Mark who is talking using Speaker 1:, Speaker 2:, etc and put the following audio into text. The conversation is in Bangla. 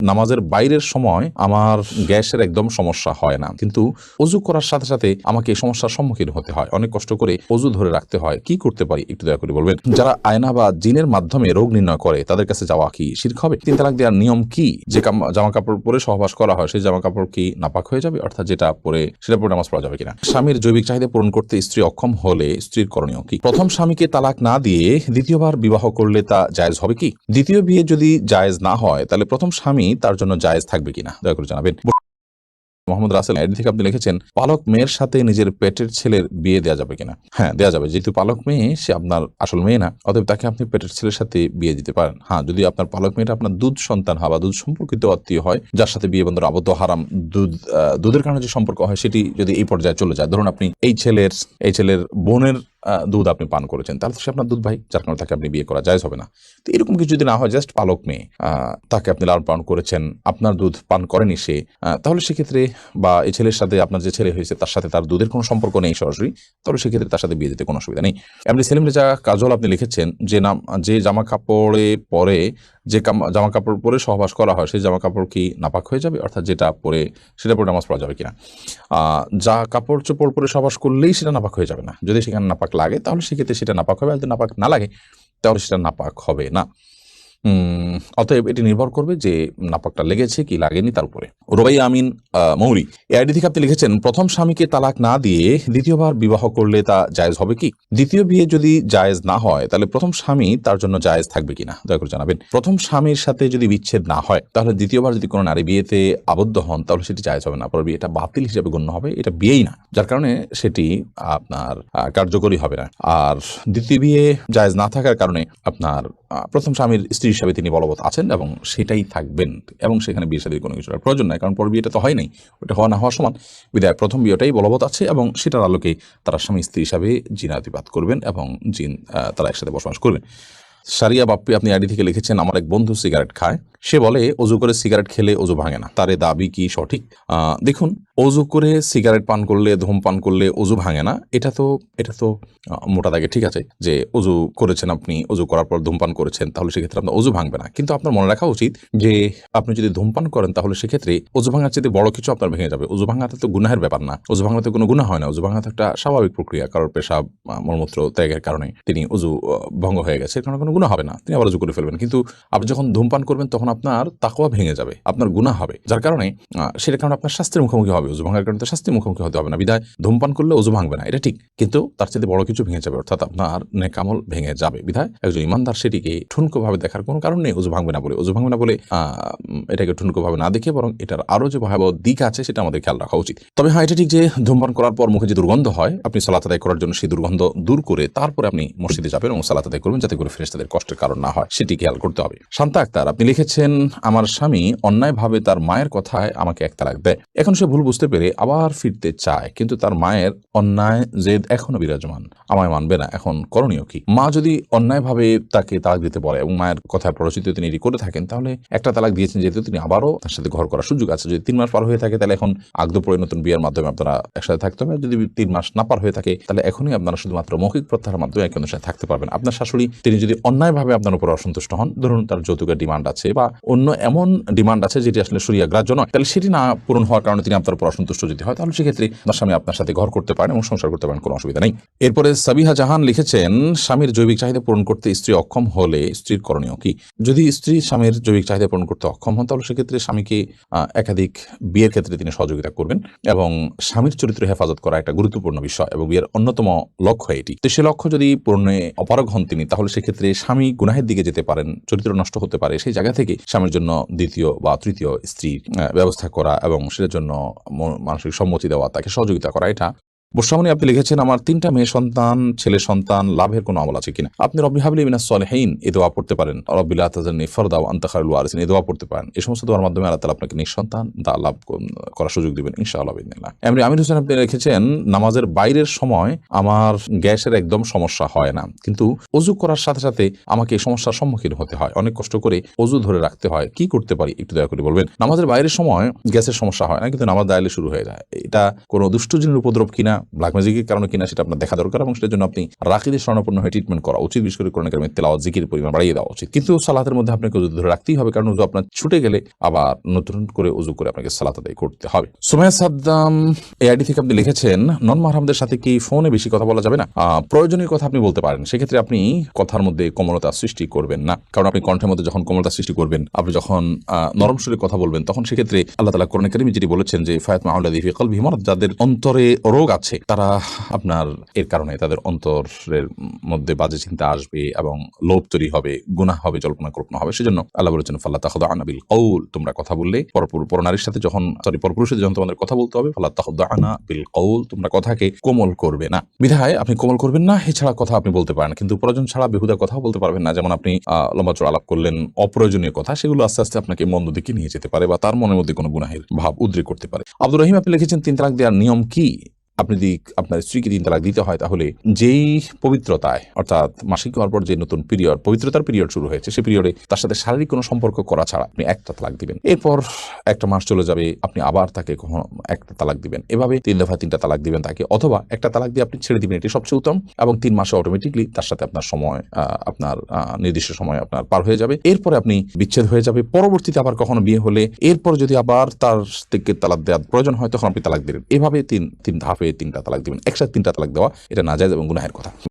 Speaker 1: নামাজের বাইরের সময় আমার গ্যাসের একদম সমস্যা হয় না, কিন্তু অজু করার সাথে সাথে আমাকে এই সমস্যার সম্মুখীন হতে হয়, অনেক কষ্ট করে অজু ধরে রাখতে হয়। কি করতে পারি একটু দয়া করে বলবেন। যারা আয়না বা জিনের মাধ্যমে রোগ নির্ণয় করে তাদের কাছে যাওয়া কি শিরক হবে? 3 তালাক দেওয়ার নিয়ম কি? যে জামা কাপড় পরে সহবাস করা হয় সেই জামা কাপড় কি নাপাক হয়ে যাবে, অর্থাৎ যেটা পরে সেটা পরে নামাজ পড়া যাবে কিনা? স্বামীর জৈবিক চাহিদা পূরণ করতে স্ত্রী অক্ষম হলে স্ত্রীর করণীয় কি? প্রথম স্বামীকে তালাক না দিয়ে দ্বিতীয়বার বিবাহ করলে তা জায়েজ হবে কি? দ্বিতীয় বিয়ে যদি জায়েজ না হয় তাহলে প্রথম স্বামী তার জন্য জায়েজ থাকবে কিনা দয়া করে জানাবেন। মোহাম্মদ রাসেল এর থেকে আপনি লিখেছেন, পালক মেয়ের সাথে নিজের পেটের ছেলের বিয়ে দেওয়া যাবে কিনা? হ্যাঁ, দেওয়া যাবে। যেহেতু পালক মেয়ে সে আপনার আসল মেয়ে না, অতএব তাকে আপনি পেটের ছেলের সাথে বিয়ে দিতে পারেন। হ্যাঁ, যদি আপনার পালক মেয়েটা আপনার দুধ সন্তান হয় বা দুধ সম্পর্কিত আত্মীয় হয়, যার সাথে বিয়ে বন্ধন আবদ্ধ হারাম, দুধের কারণে যে সম্পর্ক হয় সেটি যদি এই পর্যায়ে চলে যায়, ধরুন আপনি এই ছেলের বোনের দুধ আপনি পান করেছেন, তাহলে তো সে আপনার দুধ ভাই, যার কারণে তাকে আপনি বিয়ে করা জায়েজ হবে না। তো এরকম কিছু যদি না হয়, জাস্ট পালক মেয়ে, তাকে আপনি লালন পালন করেছেন, আপনার দুধ পান করেনি সে, তাহলে সেক্ষেত্রে বা এই ছেলের সাথে আপনার যে ছেলে হয়েছে তার সাথে তার দুধের কোনো সম্পর্ক নেই সরাসরি, তাহলে সেক্ষেত্রে তার সাথে বিয়ে দিতে কোনো অসুবিধা নেই। এমনি সেলিম রেজা কাজল আপনি লিখেছেন যে জামা কাপড় পরে সহবাস করা হয় সেই জামা কাপড় কি নাপাক হয়ে যাবে, অর্থাৎ যেটা পরে সেটা পরে নামাজ পড়া যাবে কিনা? যা কাপড় চোপড় পরে সহবাস করলেই সেটা নাপাক হয়ে যাবে না, যদি সেখানে নাপাক লাগে তাহলে সেক্ষেত্রে সেটা নাপাক হবে, আর যদি নাপাক না লাগে তাহলে সেটা নাপাক হবে না। অতএব এটি নির্ভর করবে যে নাপাকটা লেগেছে কি লাগেনি তার উপরে। রুবাই আমিন মৌরি এআইডি থেকে আপনি লিখেছেন, প্রথম স্বামীকে তালাক না দিয়ে দ্বিতীয়বার বিবাহ করলে তা জায়েজ হবে কি? দ্বিতীয় বিয়ে যদি জায়েজ না হয় তাহলে প্রথম স্বামী তার জন্য জায়েজ থাকবে কিনা দয়া করে জানাবেন। প্রথম স্বামীর সাথে যদি বিচ্ছেদ না হয় তাহলে দ্বিতীয়বার যদি কোনো নারী বিয়েতে আবদ্ধ হন তাহলে সেটি জায়েজ হবে না, পরে বিয়েটা বাতিল হিসেবে গণ্য হবে, এটা বিয়েই না, যার কারণে সেটি আপনার কার্যকরী হবে না। আর দ্বিতীয় বিয়ে জায়েজ না থাকার কারণে আপনার প্রথম স্বামীর স্ত্রী হিসাবে তিনি বলবৎ আছেন এবং সেটাই থাকবেন, এবং সেখানে বিয়ে শাদীর কোনো কিছুর প্রয়োজন নাই, কারণ পর বিয়েটা তো হয় নাই, ওটা হওয়া না হওয়া সমান। বিদায় প্রথম বিয়েটাই বলবৎ আছে এবং সেটার আলোকে তারা স্বামী স্ত্রী হিসাবে জিনাতিপাত করবেন এবং তারা একসাথে বসবাস করবেন। সারিয়া বাপ্পি আপনি আইডি থেকে লিখেছেন, আমার এক বন্ধু সিগারেট খায়, সে বলে অজু করে সিগারেট খেলে অজু ভাঙে না, তার দাবি কি সঠিক? দেখুন, অজু করে সিগারেট পান করলে, ধূমপান করলে অজু ভাঙে না, এটা তো মোটা দাগে ঠিক আছে যে অজু করেছেন, আপনি অজু করার পর ধূমপান করেছেন, তাহলে সেক্ষেত্রে আপনার অজু ভাঙবে না। কিন্তু আপনার মনে রাখা উচিত যে আপনি যদি ধূমপান করেন তাহলে সেক্ষেত্রে অজু ভাঙার চেয়ে বড় কিছু আপনার ভেঙে যাবে। অজু ভাঙাতে তো গুনাহের ব্যাপার না, অজু ভাঙাতে কোনো গুনাহ হয় না, অজু ভাঙাতে একটা স্বাভাবিক প্রক্রিয়া, কারোর পেশাব মলমূত্র ত্যাগের কারণে তিনি অজু ভঙ্গ হয়ে গেছে, কারণ কোনো গুনাহ হবে না, তিনি আবার অজু করে ফেলবেন। কিন্তু আপনি যখন ধূমপান করবেন তখন আপনার তাকওয়া ভেঙে যাবে, আপনার গুনাহ হবে, যার কারণে সেটার কারণে আপনার শাস্তির মুখোমুখি হবে। অজু ভাঙার কারণে তো শাস্তির মুখোমুখি হতে হবে না, বিধায় ধূমপান করলে অজু ভাঙবে না, এটা ঠিক, কিন্তু তার চেয়ে বড় কিছু ভেঙে যাবে, অর্থাৎ আপনার নেক আমল ভেঙে যাবে। বিধায় একজন ইমানদার সেটিকে ঠুনকো ভাবে দেখার কোনো কারণ নেই। অজু ভাঙবে না বলে এটাকে ঠুনকো ভাবে না দেখে বরং এটার আরো যে ভয়াবহ দিক আছে সেটা আমাদের খেয়াল রাখা উচিত। তবে হ্যাঁ, এটা ঠিক যে ধূমপান করার পর মুখে যে দুর্গন্ধ হয়, আপনি সালাত আদায় করার জন্য সেই দুর্গন্ধ দূর করে তারপরে আপনি মসজিদে যাবেন এবং সালাত আদায় করবেন, যাতে করে ফেরেশতাদের কষ্টের কারণ না হয়, সেটি খেয়াল করতে হবে। শান্তা আক্তার আপনি লিখেছেন, আমার স্বামী অন্যায়ভাবে তার মায়ের কথায় আমাকে এক তালাক দেয়, এখন সে ভুল বুঝতে পেরে আবার ফিরতে চায়, কিন্তু তার মায়ের অন্যায় জেদ এখনো বিরাজমান, আমায় মানবে না, এখন করণীয় কি? মা যদি অন্যায়ভাবে তাকে তালাক দিতে বলে এবং মায়ের কথার পরিচিত তিনি এটি করে থাকেন, তাহলে একটা তালাক দিয়েছেন যেহেতু তিনি আবারও তার সাথে ঘর করার সুযোগ আছে। যদি 3 মাস পার হয়ে থাকে তাহলে এখন আগদ পরে নতুন বিয়ের মাধ্যমে আপনারা একসাথে থাকতে হবে। যদি 3 মাস না পার হয়ে থাকে তাহলে এখনই আপনারা শুধুমাত্র মৌখিক প্রত্যাহারের মাধ্যমে একে অন্যের সাথে থাকতে পারবেন। আপনার শাশুড়ি তিনি যদি অন্যায়ভাবে আপনার উপর অসন্তুষ্ট হন, ধরুন তার যৌতুকের ডিমান্ড আছে বা অন্য এমন ডিমান্ড আছে যেটি আসলে শরিয়া গ্রাহ্য নয়, তাহলে সেটি না পূরণ হওয়ার কারণে তিনি আপনার উপর অসন্তুষ্ট যদি হয়, তাহলে সেক্ষেত্রে আপনার স্বামী আপনার সাথে ঘর করতে পারেন এবং সংসার করতে পারেন, কোনো অসুবিধা নেই। এরপরে সাবিহা জাহান লিখেছেন, স্বামীর জৈবিক চাহিদা পূরণ করতে স্ত্রী অক্ষম হলে স্ত্রীর করণীয় কি? যদি স্ত্রী স্বামীর জৈবিক চাহিদা পূরণ করতে অক্ষম হন তাহলে সেক্ষেত্রে স্বামীকে একাধিক বিয়ের ক্ষেত্রে তিনি সহযোগিতা করবেন, এবং স্বামীর চরিত্র হেফাজত করা একটা গুরুত্বপূর্ণ বিষয় এবং বিয়ের অন্যতম লক্ষ্য এটি। তো সে লক্ষ্য যদি পূরণে অপারগ হন তিনি, তাহলে সেক্ষেত্রে স্বামী গুনাহের দিকে যেতে পারেন, চরিত্র নষ্ট হতে পারে, সেই জায়গা থেকে স্বামীর জন্য দ্বিতীয় বা তৃতীয় স্ত্রীর ব্যবস্থা করা এবং সেটার জন্য মানসিক সম্মতি দেওয়া, তাকে সহযোগিতা করা, এটা বর্ষামণি আপনি লিখেছেন, আমার 3টা মেয়ে সন্তান, ছেলে সন্তান, লাভের কোনো আমল আছে কিনা? আপনি রব্বি হাবলি মিনাস সলিহিন এই দোয়া পড়তে পারেন, রব্বি লা তাজারনি ফারদা ওয়া আনতা খায়রুল ওয়ারিসিন এই দোয়া পড়তে পারেন। এই সমস্ত দোয়ার মাধ্যমে আল্লাহ তাআলা আপনাকে নিঃসন্তান লাভ করার সুযোগ দিবেন ইনশাআল্লাহ বিইذنিল্লাহ। এমনি আমির হোসেন আপনি লিখেছেন, নামাজের বাইরের সময় আমার গ্যাসের একদম সমস্যা হয় না, কিন্তু অজু করার সাথে সাথে আমাকে এই সমস্যার সম্মুখীন হতে হয়, অনেক কষ্ট করে অজু ধরে রাখতে হয়, কি করতে পারি একটু দয়া করে বলবেন। নামাজের বাইরের সময় গ্যাসের সমস্যা হয় না, কিন্তু নামাজ দাঁড়ালে শুরু হয়ে যায়, এটা কোনো দুষ্ট জিনের উপদ্রব কিনা ব্ল্যাক ম্যাজিকের কারণে কিনা সেটা আপনার দেখা দরকার, এবং সেটার জন্য আপনি রাকিদের শরণাপন্ন হয়ে ট্রিটমেন্ট করা উচিত। বিশেষ করে কোরআন কারিমের তেলাওয়াত জিকির পরিমাণ বাড়িয়ে দেওয়া উচিত। কিন্তু সালাতের মধ্যে আপনাকে উযু ধরে রাখতেই হবে, কারণ উযু আপনার ছুটে গেলে আবার নতুন করে উযু করে আপনাকে সালাত আদায় করতে হবে। সুমাইয়া সাদ্দাম এই আইডি থেকে আপনি লিখেছেন, নন মাহরামদের সাথে কি ফোনে বেশি কথা বলা যাবে না? প্রয়োজনীয় কথা আপনি বলতে পারেন, সেক্ষেত্রে আপনি কথার মধ্যে কোমলতা সৃষ্টি করবেন না, কারণ আপনি কণ্ঠের মধ্যে যখন কোমলতা সৃষ্টি করবেন, আপনি যখন নরম সুরে কথা বলবেন, তখন সেক্ষেত্রে আল্লাহ তাআলা কোরআন কারীমে যেটি বলেছেন যে ফায়াতমাউল্লাযী ফি কলবিহি মারাদ, যাদের অন্তরে রোগ আছে তারা আপনার এর কারণে তাদের অন্তরের মধ্যে বাজে চিন্তা আসবে এবং লোভ তৈরি হবে, গুনাহ হবে, জল্পনা কল্পনা হবে। সেজন্য আল্লাহ বলেছেন ফাল্লা তাখদাআনা বিল কওল, তোমরা কথা বললে পরনারীর সাথে যখন পরপুরুষের সাথে যখন তোমাদের কথা বলতে হবে, ফাল্লা তাখদাআনা বিল কওল, তোমরা কথাকে কোমল করবে না। বিধায় আপনি কোমল করবেন না, এছাড়া কথা আপনি বলতে পারেন, কিন্তু প্রয়োজন ছাড়া বেহুদা কথাও বলতে পারবেন না। যেমন আপনি লম্বা চড়া আলাপ করলেন অপ্রয়োজনীয় কথা, সেগুলো আস্তে আস্তে আপনাকে মন্দ দিকে নিয়ে যেতে পারে বা তার মনের মধ্যে কোনো গুনাহের ভাব উদ্রেক করতে পারে। আব্দুর রহিম আপনি লিখেছেন 3 তালাক দেওয়ার নিয়ম কি? আপনি যদি আপনার স্ত্রীকে 3 তালাক দিতে হয়, তাহলে যেই পবিত্রতায় অর্থাৎ মাসিক হওয়ার পর যে নতুন পিরিয়ড, পবিত্রতার পিরিয়ড শুরু হয়েছে, সেই পিরিয়ডে তার সাথে শারীরিক কোনো সম্পর্ক করা ছাড়া আপনি একটা তালাক দিবেন। এরপর একটা মাস চলে যাবে, আপনি আবার তাকে কখনো একটা তালাক দিবেন। এভাবে 3 দফায় 3টা তালাক দিবেন তাকে, অথবা একটা তালাক দিয়ে আপনি ছেড়ে দিবেন, এটি সবচেয়ে উত্তম। এবং 3 মাসে অটোমেটিকলি তার সাথে আপনার সময় আপনার নির্দিষ্ট সময় আপনার পার হয়ে যাবে। এরপরে আপনি বিচ্ছেদ হয়ে যাবে। পরবর্তীতে আবার কখনো বিয়ে হলে এরপর যদি আবার তার থেকে তালাক দেওয়ার প্রয়োজন হয়, তখন আপনি তালাক দিবেন। এভাবে 3 ধাপে 3টা তালাক দিবেন। একসাথে 3টা তালাক দেওয়া এটা নাজায়েজ এবং গুনাহের কথা।